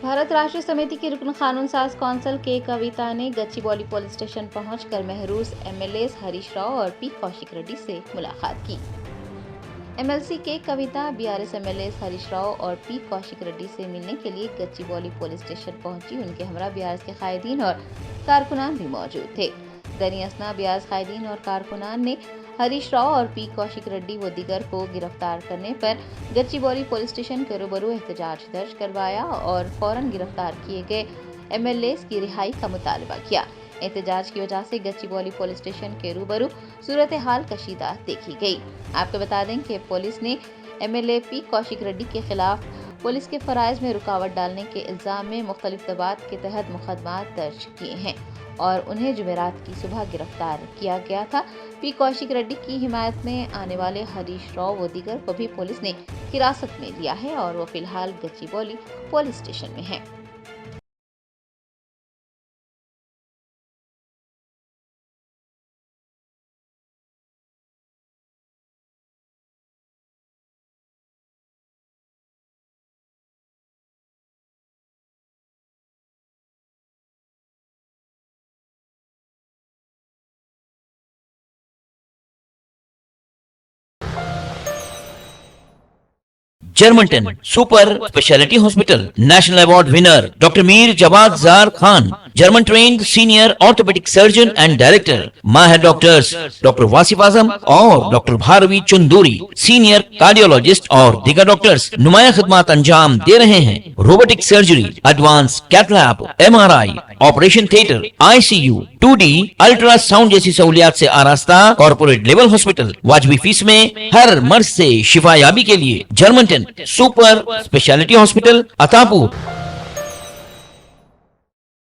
भारत राष्ट्र समिति की रुकन कानून साज कौंसल के कविता ने गच्चीबौली पुलिस स्टेशन पहुंचकर महरूज एमएलए हरीश राव और पी कौशिक रेड्डी से मुलाकात की। एमएलसी के कविता बीआरएस एमएलए हरीश राव और पी कौशिक रेड्डी से मिलने के लिए गच्चीबौली पुलिस स्टेशन पहुंची। उनके हमरा बीआरएस के कायदीन और कारकुनान भी मौजूद थे। दनी असना बीआरएस कायदीन और कारकुनान ने हरीश राव और पी कौशिक रेड्डी व दीगर को गिरफ्तार करने पर गच्चीबौली पुलिस स्टेशन के रूबरू एहतजाज दर्ज करवाया और फौरन गिरफ्तार किए गए एमएलए की रिहाई का मुतालबा किया। एहतजाज की वजह से गच्चीबौली पुलिस स्टेशन के रूबरू सूरत हाल कशीदा देखी गई। आपको बता दें कि पुलिस ने एमएलए पी कौशिक रेड्डी के खिलाफ पुलिस के फराइज में रुकावट डालने के इल्जाम में मुख्तलिफ दबात के तहत मुकदमा दर्ज किए हैं और उन्हें जुमेरात की सुबह गिरफ्तार किया गया था। पी कौशिक रेड्डी की हिमायत में आने वाले हरीश राव व दीगर को भी पुलिस ने हिरासत में लिया है और वो फिलहाल गच्चीबौली पुलिस स्टेशन में है। जर्मनटन super speciality hospital national award winner doctor Mir Jawad Zar Khan, German trained senior orthopaedic surgeon and director, माहिर डॉक्टर्स डॉक्टर वासिफ आजम और doctor Bharavi Chanduri, senior cardiologist और दीगर डॉक्टर्स नुमाया खिदमत अंजाम दे रहे हैं। Robotic surgery, advance cath lab, MRI, operation theatre, ICU, 2D ultrasound जैसी सहूलियात से आरास्ता कॉर्पोरेट लेवल हॉस्पिटल। वाजबी फीस में हर मर्ज से शिफायाबी के लिए Germanton super speciality hospital, Attapur.